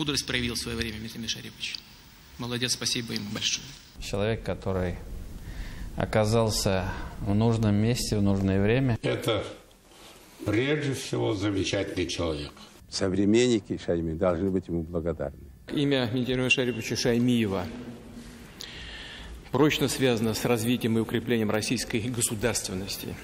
мудрость проявил в свое время Ментимир Шарипович. Молодец, спасибо ему большое. Человек, который оказался в нужном месте, в нужное время. Это прежде всего замечательный человек. Современники Шаймиева должны быть ему благодарны. Имя Ментимира Шариповича Шаймиева прочно связано с развитием и укреплением российской государственности.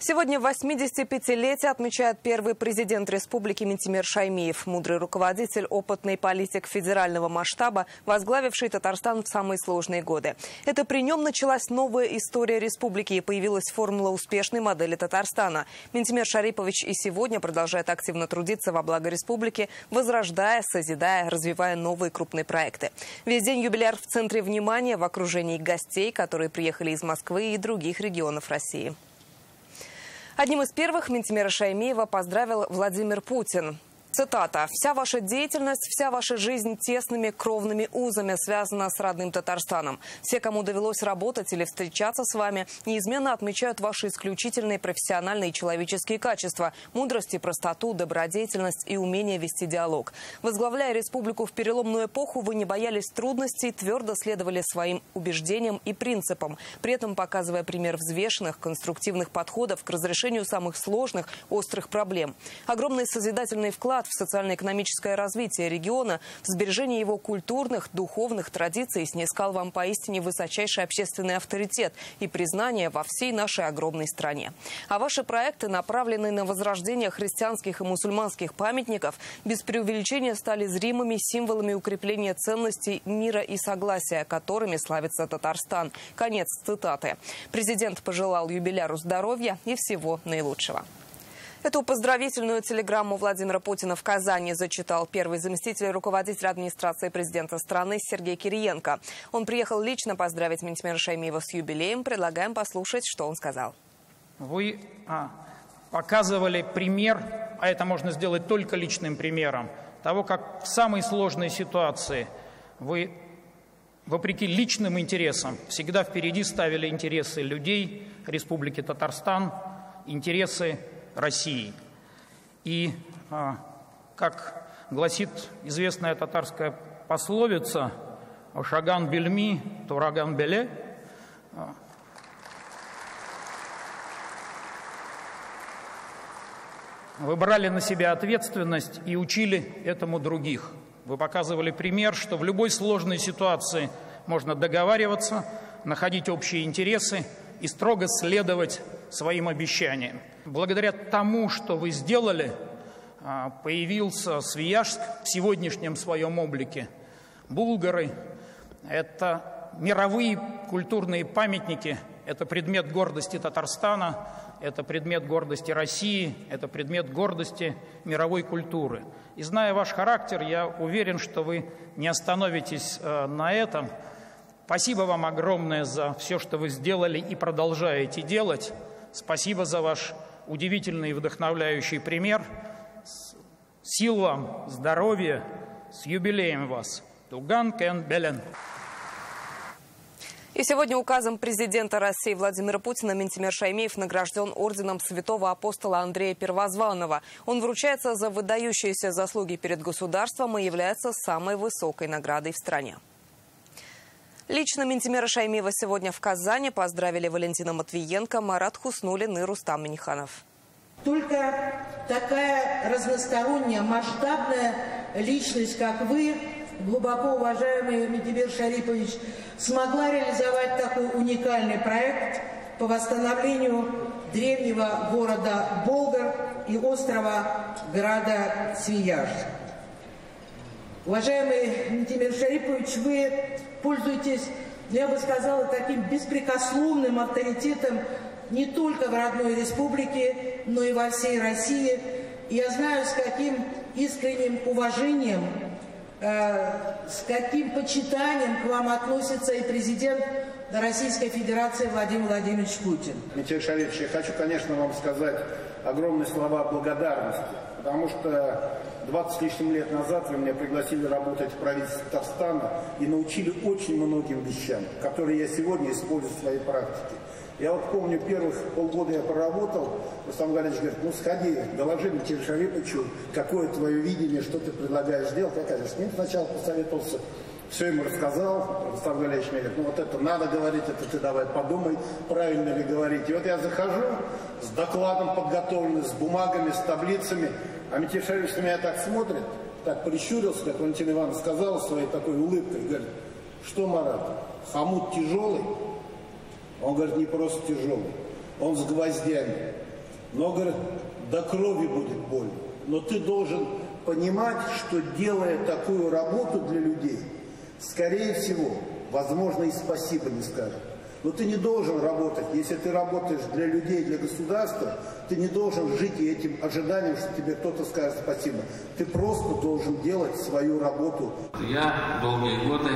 Сегодня 85-летие отмечает первый президент республики Ментимир Шаймиев, мудрый руководитель, опытный политик федерального масштаба, возглавивший Татарстан в самые сложные годы. Это при нем началась новая история республики и появилась формула успешной модели Татарстана. Ментимир Шарипович и сегодня продолжает активно трудиться во благо республики, возрождая, созидая, развивая новые крупные проекты. Весь день юбиляр в центре внимания, в окружении гостей, которые приехали из Москвы и других регионов России. Одним из первых Ментимира Шаймиева поздравил Владимир Путин. Цитата. «Вся ваша деятельность, вся ваша жизнь тесными кровными узами связана с родным Татарстаном. Все, кому довелось работать или встречаться с вами, неизменно отмечают ваши исключительные профессиональные и человеческие качества, мудрость и простоту, добродетельность и умение вести диалог. Возглавляя республику в переломную эпоху, вы не боялись трудностей, твердо следовали своим убеждениям и принципам, при этом показывая пример взвешенных, конструктивных подходов к разрешению самых сложных, острых проблем. Огромный созидательный вклад в социально-экономическое развитие региона, в сбережение его культурных, духовных традиций снискал вам поистине высочайший общественный авторитет и признание во всей нашей огромной стране. А ваши проекты, направленные на возрождение христианских и мусульманских памятников, без преувеличения стали зримыми символами укрепления ценностей мира и согласия, которыми славится Татарстан». Конец цитаты. Президент пожелал юбиляру здоровья и всего наилучшего. Эту поздравительную телеграмму Владимира Путина в Казани зачитал первый заместитель руководителя администрации президента страны Сергей Кириенко. Он приехал лично поздравить Ментимира Шаймиева с юбилеем. Предлагаем послушать, что он сказал. Вы показывали пример, а это можно сделать только личным примером, того, как в самой сложной ситуации вы, вопреки личным интересам, всегда впереди ставили интересы людей Республики Татарстан, интересы России. И, как гласит известная татарская пословица «Ошаган бельми, тураган беле», вы брали на себя ответственность и учили этому других. Вы показывали пример, что в любой сложной ситуации можно договариваться, находить общие интересы и строго следовать своим обещаниям. Благодаря тому, что вы сделали, появился Свияжск в сегодняшнем своем облике. Булгары – это мировые культурные памятники, это предмет гордости Татарстана, это предмет гордости России, это предмет гордости мировой культуры. И зная ваш характер, я уверен, что вы не остановитесь на этом. Спасибо вам огромное за все, что вы сделали и продолжаете делать. Спасибо за ваш удивительный и вдохновляющий пример. Сил вам, здоровья, с юбилеем вас. Туган кен белен. И сегодня указом президента России Владимира Путина Ментимир Шаймиев награжден орденом святого апостола Андрея Первозванного. Он вручается за выдающиеся заслуги перед государством и является самой высокой наградой в стране. Лично Ментимира Шаймиева сегодня в Казани поздравили Валентина Матвиенко, Марат Хуснуллин и Рустам Миниханов. Только такая разносторонняя, масштабная личность, как вы, глубоко уважаемый Ментимир Шарипович, смогла реализовать такой уникальный проект по восстановлению древнего города Болгар и острова града Свияжск. Уважаемый Ментимир Шарипович, вы пользуетесь, я бы сказала, таким беспрекословным авторитетом не только в родной республике, но и во всей России. И я знаю, с каким искренним уважением, с каким почитанием к вам относится и президент Российской Федерации Владимир Владимирович Путин. Ментимир Шарипович, я хочу, конечно, вам сказать огромные слова благодарности, потому что 20 с лишним лет назад вы меня пригласили работать в правительстве Татарстана и научили очень многим вещам, которые я сегодня использую в своей практике. Я вот помню, первых полгода я проработал, Рустам Галич говорит, ну сходи, доложи Митимиру Шариповичу, какое твое видение, что ты предлагаешь сделать. Я, конечно, с ним сначала посоветовался, все ему рассказал. Рустам Галич мне говорит, ну вот это надо говорить, это ты давай подумай, правильно ли говорить. И вот я захожу с докладом подготовленным, с бумагами, с таблицами, а Митимир Шарипович на меня так смотрит, так прищурился, как Валентина Ивановна сказала своей такой улыбкой, говорит, что, Марат, хомут тяжелый? Он говорит, не просто тяжелый, он с гвоздями. Но, говорит, до крови будет больно. Но ты должен понимать, что делая такую работу для людей, скорее всего, возможно, и спасибо не скажут. Но ты не должен работать, если ты работаешь для людей, для государства, ты не должен жить и этим ожиданием, что тебе кто-то скажет спасибо. Ты просто должен делать свою работу. Я долгие годы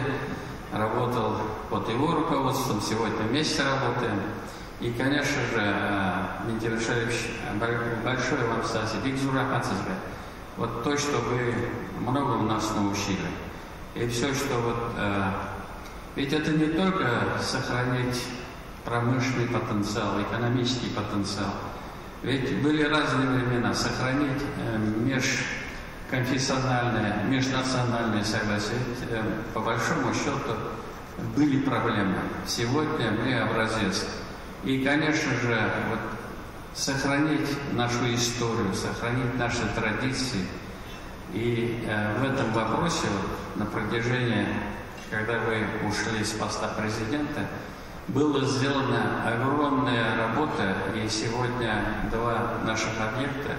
работал под его руководством, сегодня вместе работаем. И, конечно же, Митимир Шарипович, большое вам спасибо. Бигзур рахмат сизге. Вот то, что вы многому нас научили. И все, что вот... Ведь это не только сохранить промышленный потенциал, экономический потенциал. Ведь были разные времена. Сохранить межконфессиональное, межнациональное согласие. По большому счету были проблемы. Сегодня мы образец. И, конечно же, вот, сохранить нашу историю, сохранить наши традиции. И в этом вопросе вот, на протяжении, когда вы ушли с поста президента, была сделана огромная работа. И сегодня 2 наших объекта,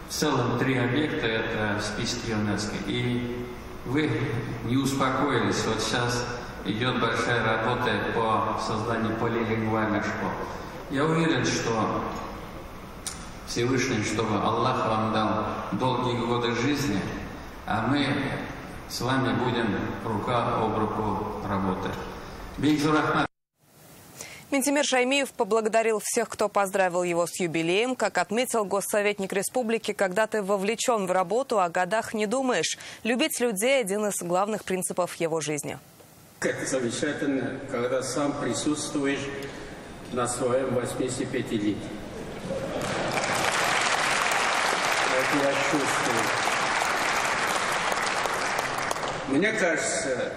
в целом 3 объекта, это в списке ЮНЕСКО. И вы не успокоились. Вот сейчас идет большая работа по созданию полилингвальных школ. Я уверен, что Всевышний, чтобы Аллах вам дал долгие годы жизни, а мы с вами будем рука об руку работать. Бигзур рахмат. Ментимир Шаймиев поблагодарил всех, кто поздравил его с юбилеем. Как отметил госсоветник республики, когда ты вовлечен в работу, о годах не думаешь. Любить людей – один из главных принципов его жизни. Это замечательно, когда сам присутствуешь на своем 85-летии. Это я чувствую. Мне кажется,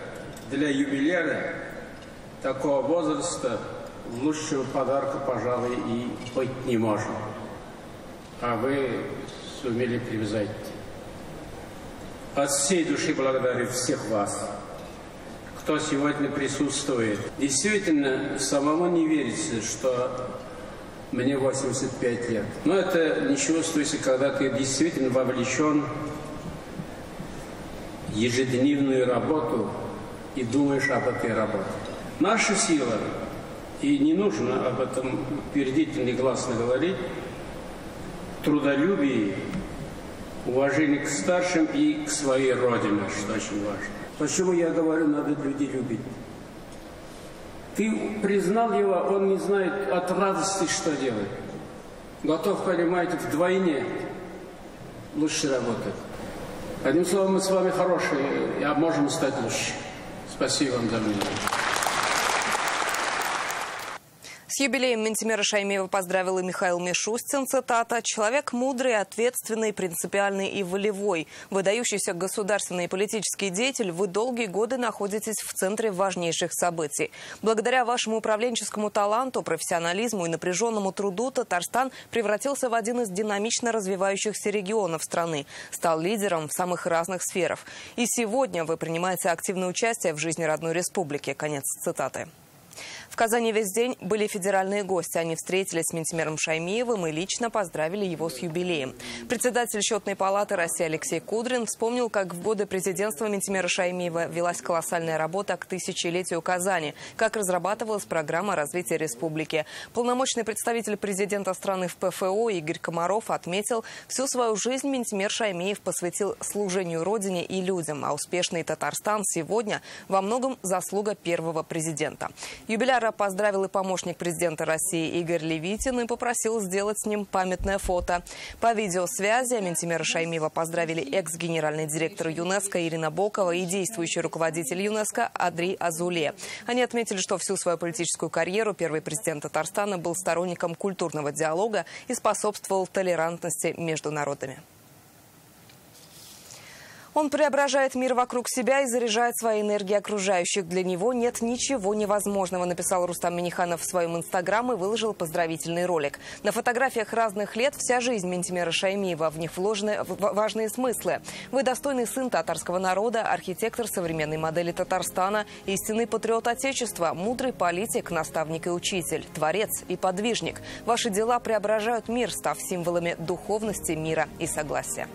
для юбиляра такого возраста лучшего подарка, пожалуй, и быть не может. А вы сумели превзойти. От всей души благодарю всех вас, кто сегодня присутствует. Действительно, самому не верится, что мне 85 лет. Но это не чувствуется, когда ты действительно вовлечен в ежедневную работу и думаешь об этой работе. Наша сила, и не нужно об этом утвердительно и гласно говорить, трудолюбие, уважение к старшим и к своей родине, что очень важно. Почему я говорю, надо людей любить? Ты признал его, он не знает от радости, что делать. Готов, понимаете, вдвойне лучше работать. Одним словом, мы с вами хорошие, и можем стать лучше. Спасибо вам за внимание. С юбилеем Ментимира Шаймиева поздравил и Михаил Мишустин, цитата: «Человек мудрый, ответственный, принципиальный и волевой. Выдающийся государственный и политический деятель, вы долгие годы находитесь в центре важнейших событий. Благодаря вашему управленческому таланту, профессионализму и напряженному труду Татарстан превратился в один из динамично развивающихся регионов страны, стал лидером в самых разных сферах. И сегодня вы принимаете активное участие в жизни родной республики». Конец цитаты. В Казани весь день были федеральные гости. Они встретились с Ментимиром Шаймиевым и лично поздравили его с юбилеем. Председатель Счетной палаты России Алексей Кудрин вспомнил, как в годы президентства Ментимира Шаймиева велась колоссальная работа к тысячелетию Казани, как разрабатывалась программа развития республики. Полномочный представитель президента страны в ПФО Игорь Комаров отметил, всю свою жизнь Ментимир Шаймиев посвятил служению Родине и людям, а успешный Татарстан сегодня во многом заслуга первого президента. Юбиляр юбиляра поздравил и помощник президента России Игорь Левитин и попросил сделать с ним памятное фото. По видеосвязи Минтимера Шаймиева поздравили экс-генеральный директор ЮНЕСКО Ирина Бокова и действующий руководитель ЮНЕСКО Адри Азуле. Они отметили, что всю свою политическую карьеру первый президент Татарстана был сторонником культурного диалога и способствовал толерантности между народами. Он преображает мир вокруг себя и заряжает своей энергией окружающих. Для него нет ничего невозможного, написал Рустам Минниханов в своем инстаграм и выложил поздравительный ролик. На фотографиях разных лет вся жизнь Минтимера Шаймиева. В них вложены важные смыслы. Вы достойный сын татарского народа, архитектор современной модели Татарстана, истинный патриот Отечества, мудрый политик, наставник и учитель, творец и подвижник. Ваши дела преображают мир, став символами духовности, мира и согласия.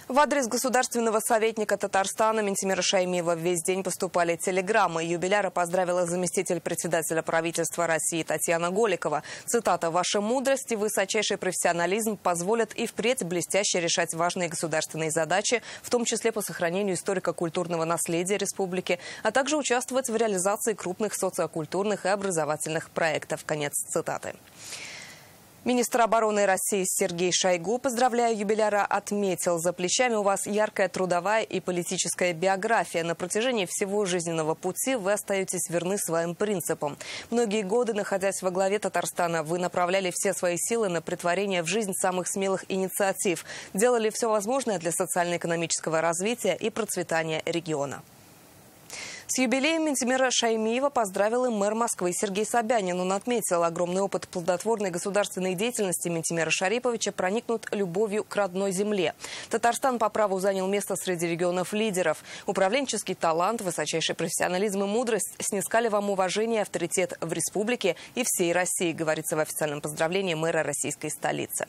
В адрес государственного советника Татарстана Минтимера Шаймиева весь день поступали телеграммы. Юбиляра поздравила заместитель председателя правительства России Татьяна Голикова. Цитата: «Ваша мудрость и высочайший профессионализм позволят и впредь блестяще решать важные государственные задачи, в том числе по сохранению историко-культурного наследия республики, а также участвовать в реализации крупных социокультурных и образовательных проектов». Конец цитаты. Министр обороны России Сергей Шойгу, поздравляя юбиляра, отметил: за плечами у вас яркая трудовая и политическая биография. На протяжении всего жизненного пути вы остаетесь верны своим принципам. Многие годы, находясь во главе Татарстана, вы направляли все свои силы на претворение в жизнь самых смелых инициатив, делали все возможное для социально-экономического развития и процветания региона. С юбилеем Минтимера Шаймиева поздравил и мэр Москвы Сергей Собянин. Он отметил: огромный опыт плодотворной государственной деятельности Минтимера Шариповича проникнут любовью к родной земле. Татарстан по праву занял место среди регионов-лидеров. Управленческий талант, высочайший профессионализм и мудрость снискали вам уважение и авторитет в республике и всей России, говорится в официальном поздравлении мэра российской столицы.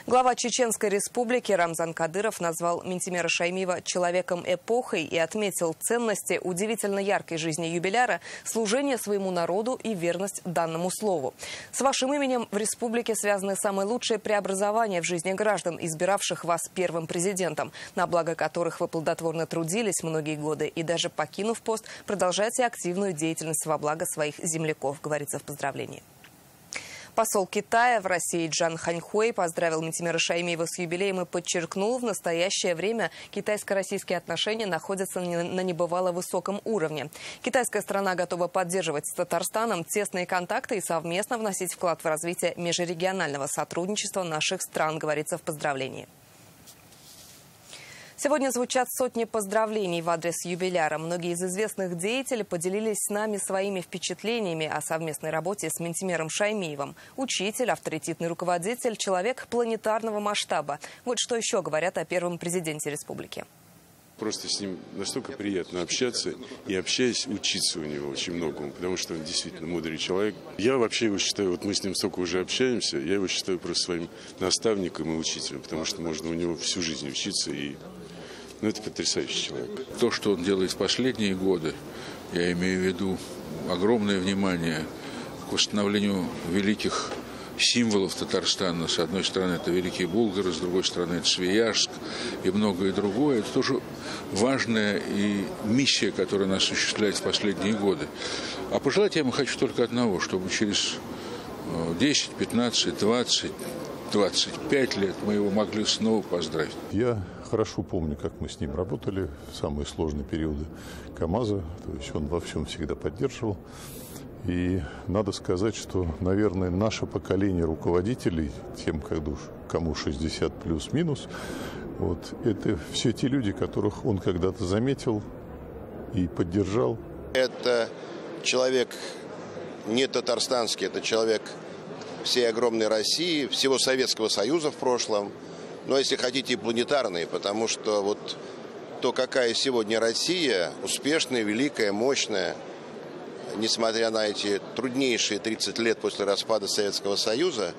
Глава Чеченской республики Рамзан Кадыров назвал Минтимера Шаймиева человеком-эпохой и отметил ценности удивительно яркой жизни юбиляра, служение своему народу и верность данному слову. С вашим именем в республике связаны самые лучшие преобразования в жизни граждан, избиравших вас первым президентом, на благо которых вы плодотворно трудились многие годы и даже покинув пост, продолжаете активную деятельность во благо своих земляков, говорится в поздравлении. Посол Китая в России Джан Ханьхуэй поздравил Минтимера Шаймиева с юбилеем и подчеркнул: в настоящее время китайско-российские отношения находятся на небывало высоком уровне. Китайская страна готова поддерживать с Татарстаном тесные контакты и совместно вносить вклад в развитие межрегионального сотрудничества наших стран, говорится в поздравлении. Сегодня звучат сотни поздравлений в адрес юбиляра. Многие из известных деятелей поделились с нами своими впечатлениями о совместной работе с Минтимером Шаймиевым. Учитель, авторитетный руководитель, человек планетарного масштаба. Вот что еще говорят о первом президенте республики. Просто с ним настолько приятно общаться и, общаясь, учиться у него очень многому, потому что он действительно мудрый человек. Я вообще его считаю, вот мы с ним столько уже общаемся, я его считаю просто своим наставником и учителем, потому что можно у него всю жизнь учиться и... Ну, это потрясающий человек. То, что он делает в последние годы, я имею в виду огромное внимание к восстановлению великих символов Татарстана. С одной стороны, это великие булгары, с другой стороны, это Свияжск и многое другое. Это тоже важная и миссия, которая нас осуществляет в последние годы. А пожелать я ему хочу только одного, чтобы через 10, 15, 20, 25 лет мы его могли снова поздравить. Я хорошо помню, как мы с ним работали в самые сложные периоды КамАЗа. То есть он во всем всегда поддерживал. И надо сказать, что, наверное, наше поколение руководителей, тем, кому 60 плюс-минус, вот, это все те люди, которых он когда-то заметил и поддержал. Это человек не татарстанский, это человек всей огромной России, всего Советского Союза в прошлом, но, если хотите, и планетарный, потому что вот то, какая сегодня Россия, успешная, великая, мощная, несмотря на эти труднейшие 30 лет после распада Советского Союза,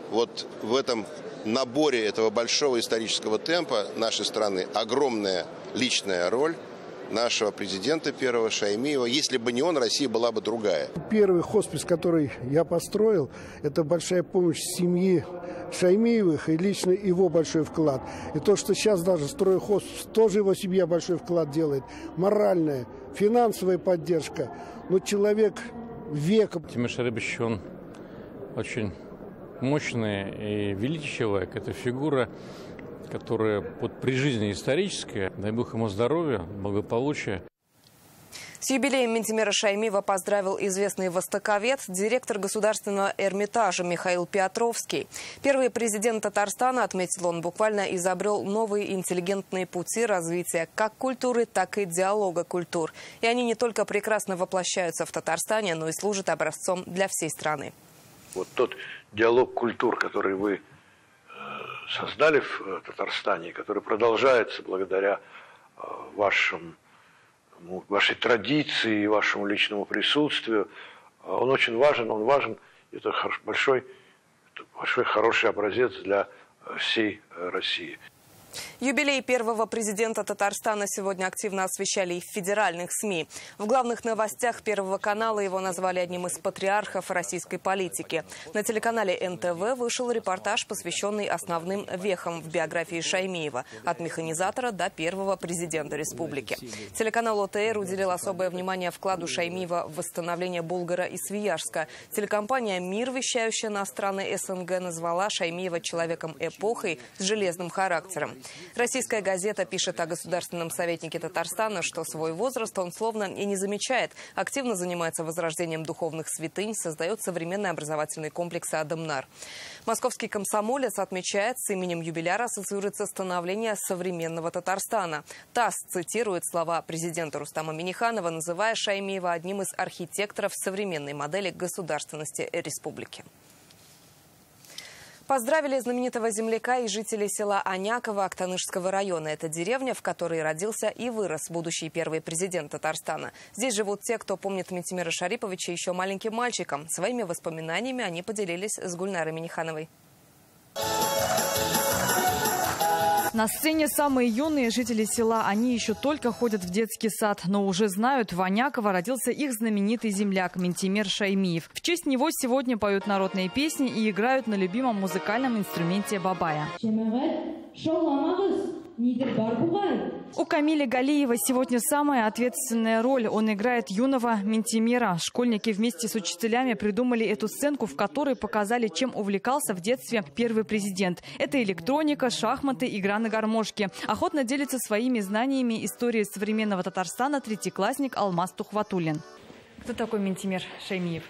вот в этом наборе этого большого исторического темпа нашей страны огромная личная роль нашего президента первого Шаймиева. Если бы не он, Россия была бы другая. Первый хоспис, который я построил, это большая помощь семьи Шаймиевых и лично его большой вклад. И то, что сейчас даже строю хоспис, тоже его семья большой вклад делает. Моральная, финансовая поддержка. Но человек века. Ментимир Шарипович, он очень мощный и великий человек. Это фигура, которая при жизни историческая. Дай Бог ему здоровья, благополучия. С юбилеем Ментимира Шаймиева поздравил известный востоковед, директор Государственного Эрмитажа Михаил Петровский. Первый президент Татарстана, отметил он, буквально изобрел новые интеллигентные пути развития как культуры, так и диалога культур. И они не только прекрасно воплощаются в Татарстане, но и служат образцом для всей страны. Вот тот диалог культур, который вы создали в Татарстане, который продолжается благодаря вашей традиции, вашему личному присутствию, он очень важен, это большой хороший образец для всей России. Юбилей первого президента Татарстана сегодня активно освещали и в федеральных СМИ. В главных новостях Первого канала его назвали одним из патриархов российской политики. На телеканале НТВ вышел репортаж, посвященный основным вехам в биографии Шаймиева. От механизатора до первого президента республики. Телеканал ОТР уделил особое внимание вкладу Шаймиева в восстановление Болгара и Свияжска. Телекомпания «Мир», вещающая на страны СНГ, назвала Шаймиева человеком-эпохой с железным характером. Российская газета пишет о государственном советнике Татарстана, что свой возраст он словно и не замечает. Активно занимается возрождением духовных святынь, создает современный образовательный комплекс «Адамнар». Московский комсомолец отмечает, с именем юбиляра ассоциируется становление современного Татарстана. ТАСС цитирует слова президента Рустама Минниханова, называя Шаймиева одним из архитекторов современной модели государственности республики. Поздравили знаменитого земляка и жителей села Аняково Актанышского района. Это деревня, в которой родился и вырос будущий первый президент Татарстана. Здесь живут те, кто помнит Ментимира Шариповича еще маленьким мальчиком. Своими воспоминаниями они поделились с Гульнарой Миннихановой. На сцене самые юные жители села. Они еще только ходят в детский сад, но уже знают, в Аняково родился их знаменитый земляк Ментимир Шаймиев. В честь него сегодня поют народные песни и играют на любимом музыкальном инструменте бабая. У Камиля Галиева сегодня самая ответственная роль. Он играет юного Ментимира. Школьники вместе с учителями придумали эту сценку, в которой показали, чем увлекался в детстве первый президент. Это электроника, шахматы, игра на гармошке. Охотно делится своими знаниями истории современного Татарстана третьеклассник Алмаз Тухватуллин. Кто такой Ментимир Шаймиев?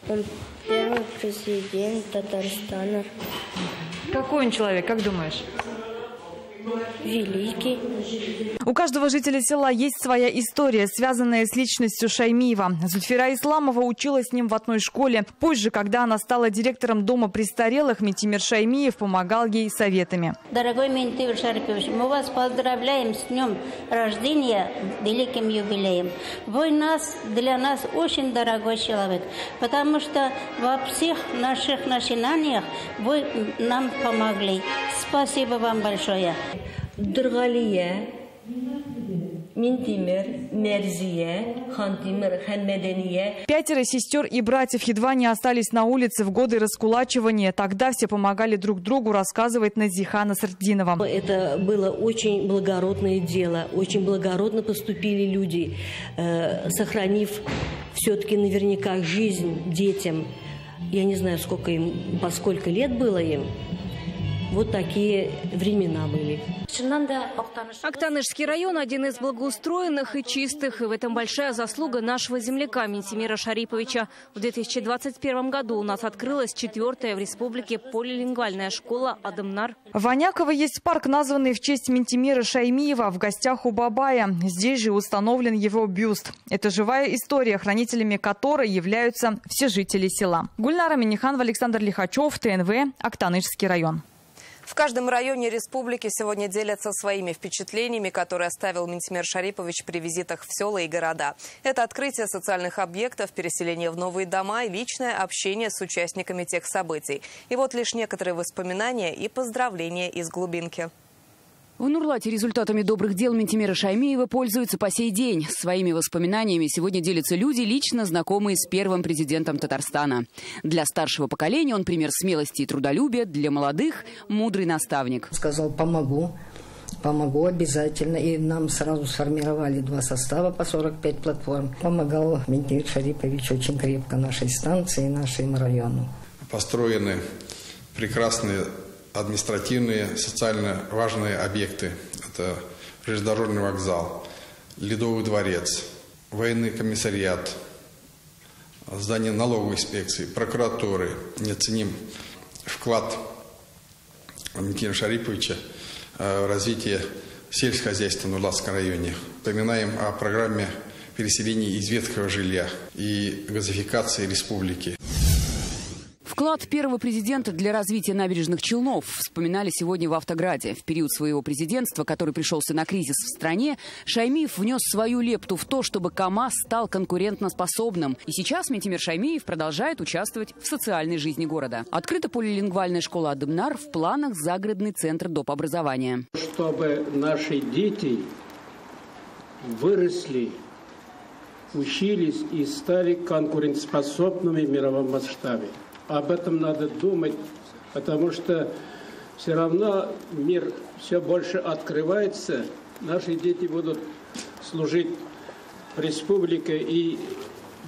Он первый президент Татарстана. Какой он человек, как думаешь? Великий. У каждого жителя села есть своя история, связанная с личностью Шаймиева. Зульфира Исламова училась с ним в одной школе. Позже, когда она стала директором дома престарелых, Ментимир Шаймиев помогал ей советами. Дорогой Ментимир Шарипович, мы вас поздравляем с днем рождения, великим юбилеем. Вы для нас очень дорогой человек, потому что во всех наших начинаниях вы нам помогли. Спасибо вам большое. Дургалия, Ментимир, Мерзия, Хантимир, Ханмедения. 5 сестер и братьев едва не остались на улице в годы раскулачивания. Тогда все помогали друг другу, рассказывает Назиха Насрдинова. Это было очень благородное дело. Очень благородно поступили люди, сохранив все-таки наверняка жизнь детям. Я не знаю, по сколько лет было им. Вот такие времена были. Актанышский район – один из благоустроенных и чистых. И в этом большая заслуга нашего земляка Ментимира Шариповича. В 2021 году у нас открылась 4-я в республике полилингвальная школа «Адамнар». В Аняково есть парк, названный в честь Ментимира Шаймиева, в гостях у бабая. Здесь же установлен его бюст. Это живая история, хранителями которой являются все жители села. Гульнара Минниханова, Александр Лихачев, ТНВ, Актанышский район. В каждом районе республики сегодня делятся своими впечатлениями, которые оставил Ментимир Шарипович при визитах в села и города. Это открытие социальных объектов, переселение в новые дома и личное общение с участниками тех событий. И вот лишь некоторые воспоминания и поздравления из глубинки. В Нурлате результатами добрых дел Минтимира Шаймиева пользуются по сей день. Своими воспоминаниями сегодня делятся люди, лично знакомые с первым президентом Татарстана. Для старшего поколения он пример смелости и трудолюбия, для молодых – мудрый наставник. Сказал, помогу обязательно. И нам сразу сформировали 2 состава по 45 платформ. Помогал Минтимир Шарипович очень крепко нашей станции, нашему району. Построены прекрасные административные, социально важные объекты. Это железнодорожный вокзал, Ледовый дворец, военный комиссариат, здание налоговой инспекции, прокуратуры. Неоценим вклад Минтимира Шариповича в развитие сельского хозяйства в Нурлатском районе. Вспоминаем о программе переселения из ветхого жилья и газификации республики. Вклад первого президента для развития набережных Челнов вспоминали сегодня в Автограде. В период своего президентства, который пришелся на кризис в стране, Шаймиев внес свою лепту в то, чтобы КАМАЗ стал конкурентоспособным. И сейчас Минтимир Шаймиев продолжает участвовать в социальной жизни города. Открыта полилингвальная школа «Адымнар», в планах загородный центр доп. Образования. Чтобы наши дети выросли, учились и стали конкурентоспособными в мировом масштабе. Об этом надо думать, потому что все равно мир все больше открывается. Наши дети будут служить республике и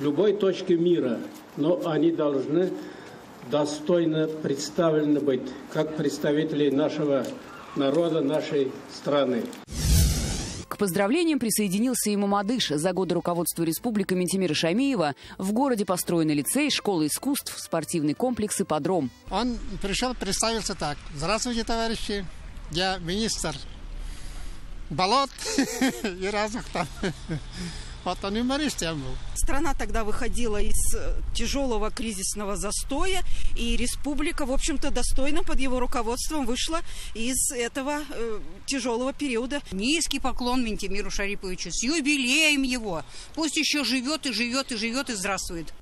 любой точке мира, но они должны достойно представлены быть, как представители нашего народа, нашей страны. К поздравлениям присоединился и Мамадыш. За годы руководства республикой Минтимира Шаймиева в городе построены лицей, школа искусств, спортивный комплекс и подром. Он пришел, представился так. Здравствуйте, товарищи. Я министр болот и разных там. Вот он юмористом был. Страна тогда выходила из тяжелого кризисного застоя, и республика, в общем-то, достойно под его руководством вышла из этого тяжелого периода. Низкий поклон Минтимиру Шариповичу, с юбилеем его. Пусть еще живет и живет и живет и здравствует.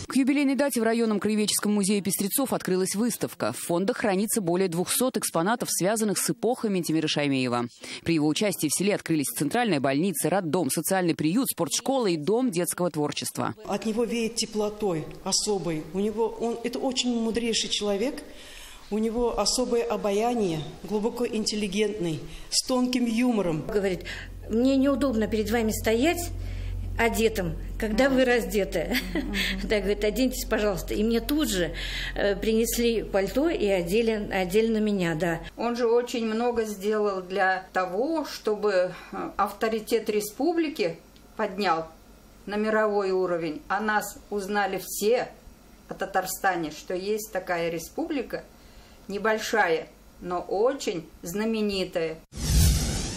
К юбилейной дате в районном краеведческом музее Пестрецов открылась выставка. В фондах хранится более 200 экспонатов, связанных с эпохой Минтимира Шаймиева. При его участии в селе открылись центральная больница, роддом, социальный приют, спортшкола и дом детского творчества. От него веет теплотой особой. Это очень мудрейший человек. У него особое обаяние, глубоко интеллигентный, с тонким юмором. Говорит, мне неудобно перед вами стоять одетым, когда вы раздеты. Да, говорит, оденьтесь, пожалуйста. И мне тут же принесли пальто и одели на меня, да. Он же очень много сделал для того, чтобы авторитет республики поднял на мировой уровень. О нас узнали все, о Татарстане, что есть такая республика, небольшая, но очень знаменитая.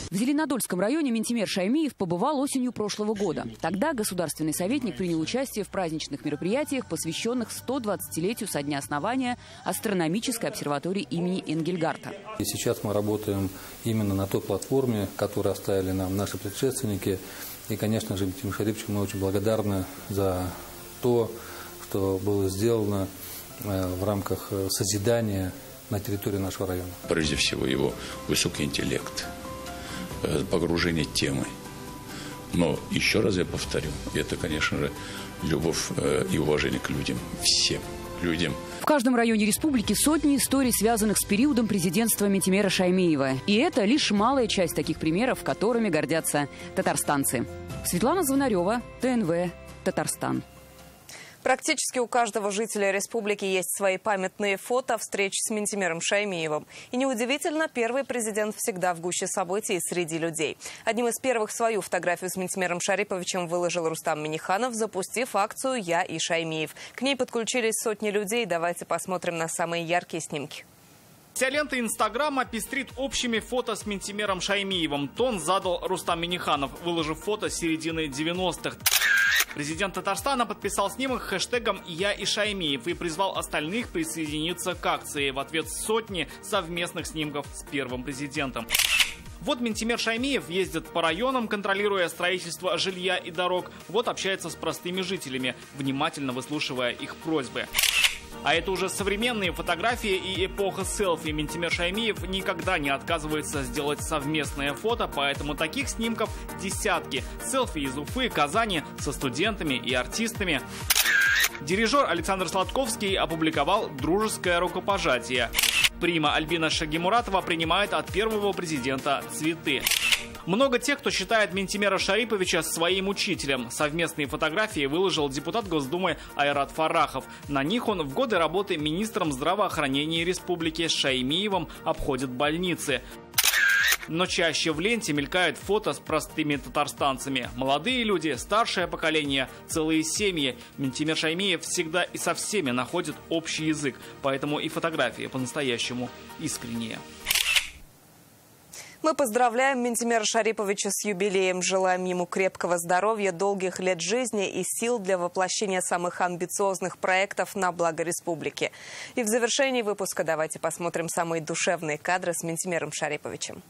В Зеленодольском районе Минтимир Шаймиев побывал осенью прошлого года. Тогда государственный советник принял участие в праздничных мероприятиях, посвященных 120-летию со дня основания астрономической обсерватории имени Энгельгарта. И сейчас мы работаем именно на той платформе, которую оставили нам наши предшественники. И, конечно же, Минтимиру Шариповичу мы очень благодарны за то, что было сделано в рамках созидания на территории нашего района. Прежде всего, его высокий интеллект, погружение темы. Но еще раз я повторю, это, конечно же, любовь и уважение к людям, всем людям. В каждом районе республики сотни историй, связанных с периодом президентства Минтимира Шаймиева. И это лишь малая часть таких примеров, которыми гордятся татарстанцы. Светлана Звонарева, ТНВ, Татарстан. Практически у каждого жителя республики есть свои памятные фото встреч с Минтимиром Шаймиевым. И неудивительно, первый президент всегда в гуще событий и среди людей. Одним из первых свою фотографию с Минтимиром Шариповичем выложил Рустам Миниханов, запустив акцию «Я и Шаймиев». К ней подключились сотни людей. Давайте посмотрим на самые яркие снимки. Вся лента Инстаграма пестрит общими фото с Минтимиром Шаймиевым. Тон задал Рустам Миниханов, выложив фото с середины 90-х. Президент Татарстана подписал снимок хэштегом «Я и Шаймиев» и призвал остальных присоединиться к акции. В ответ сотни совместных снимков с первым президентом. Вот Минтимир Шаймиев ездит по районам, контролируя строительство жилья и дорог. Вот общается с простыми жителями, внимательно выслушивая их просьбы. А это уже современные фотографии и эпоха селфи. Минтимер Шаймиев никогда не отказывается сделать совместное фото, поэтому таких снимков десятки. Селфи из Уфы, Казани со студентами и артистами. Дирижер Александр Сладковский опубликовал дружеское рукопожатие. Прима Альбина Шагимуратова принимает от первого президента цветы. Много тех, кто считает Минтимера Шариповича своим учителем. Совместные фотографии выложил депутат Госдумы Айрат Фарахов. На них он в годы работы министром здравоохранения республики с Шаймиевым обходит больницы. Но чаще в ленте мелькают фото с простыми татарстанцами. Молодые люди, старшее поколение, целые семьи. Минтимер Шаймиев всегда и со всеми находит общий язык, поэтому и фотографии по-настоящему искренние. Мы поздравляем Минтимера Шариповича с юбилеем. Желаем ему крепкого здоровья, долгих лет жизни и сил для воплощения самых амбициозных проектов на благо республики. И в завершении выпуска давайте посмотрим самые душевные кадры с Минтимером Шариповичем.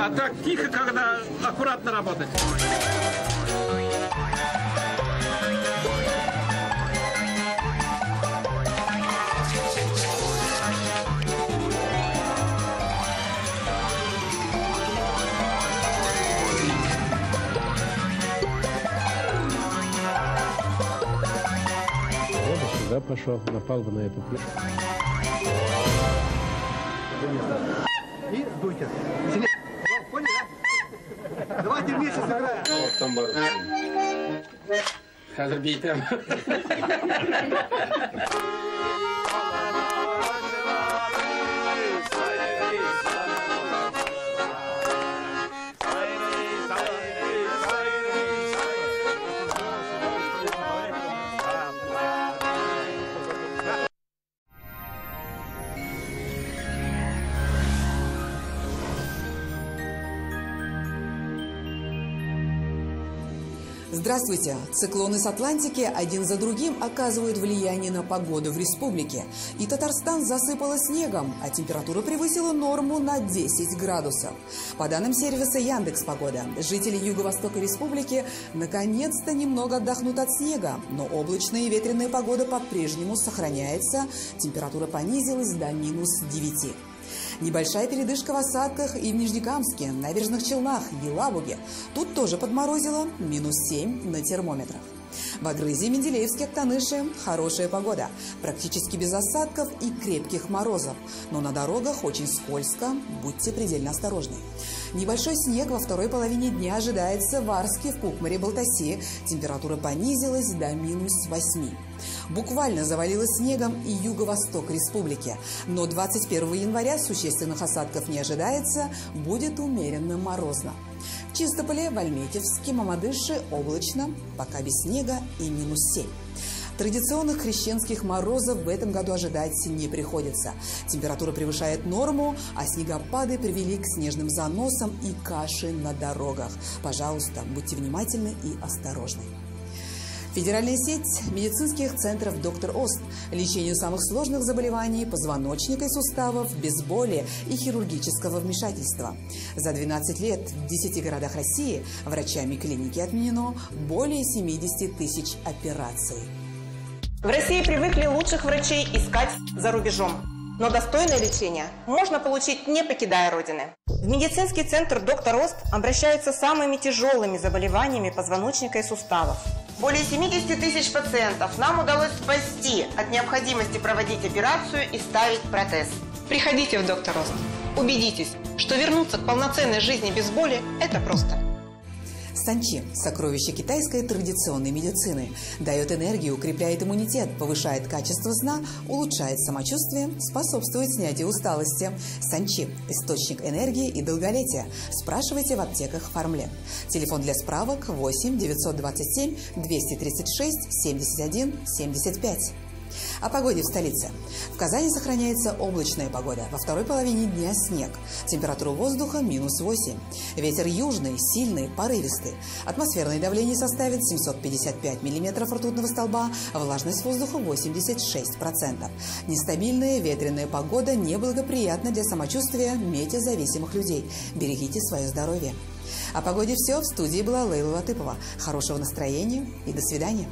А так тихо, когда аккуратно работать. Я бы сюда пошел, напал бы на эту крышу. И дуйте. Понял, да? Давайте вместе сыграем. Вот там бар. Хазар бейтем. Здравствуйте! Циклоны с Атлантики один за другим оказывают влияние на погоду в республике. И Татарстан засыпало снегом, а температура превысила норму на 10 градусов. По данным сервиса Яндекс.Погода, жители юго-востока республики наконец-то немного отдохнут от снега, но облачная и ветреная погода по-прежнему сохраняется, температура понизилась до минус 9. Небольшая передышка в осадках и в Нижнекамске, Набережных Челнах, Елабуге. Тут тоже подморозило, минус 7 на термометрах. В Агрызе, Менделеевске, Актаныше хорошая погода. Практически без осадков и крепких морозов. Но на дорогах очень скользко, будьте предельно осторожны. Небольшой снег во второй половине дня ожидается в Арске, в Кукмаре, Балтасе. Температура понизилась до минус 8. Буквально завалило снегом и юго-восток республики. Но 21 января существенных осадков не ожидается, будет умеренно морозно. В Чистополе, в Альметьевске, Мамадыше облачно, пока без снега и минус 7. Традиционных крещенских морозов в этом году ожидать не приходится. Температура превышает норму, а снегопады привели к снежным заносам и каше на дорогах. Пожалуйста, будьте внимательны и осторожны. Федеральная сеть медицинских центров «Доктор Ост» лечению самых сложных заболеваний позвоночника и суставов без боли и хирургического вмешательства. За 12 лет в 10 городах России врачами клиники отменено более 70 тысяч операций. В России привыкли лучших врачей искать за рубежом. Но достойное лечение можно получить, не покидая Родины. В медицинский центр «Доктор Ост» обращаются с самыми тяжелыми заболеваниями позвоночника и суставов. Более 70 тысяч пациентов нам удалось спасти от необходимости проводить операцию и ставить протез. Приходите в «Доктор Ост». Убедитесь, что вернуться к полноценной жизни без боли – это просто. Санчи – сокровище китайской традиционной медицины. Дает энергию, укрепляет иммунитет, повышает качество сна, улучшает самочувствие, способствует снятию усталости. Санчи – источник энергии и долголетия. Спрашивайте в аптеках Фармлен. Телефон для справок 8 927 236 71 75. О погоде в столице. В Казани сохраняется облачная погода. Во второй половине дня снег. Температура воздуха -8. Ветер южный, сильный, порывистый. Атмосферное давление составит 755 миллиметров ртутного столба, влажность воздуха 86%. Нестабильная ветреная погода неблагоприятна для самочувствия метеозависимых людей. Берегите свое здоровье. О погоде все. В студии была Лейла Латыпова. Хорошего настроения и до свидания.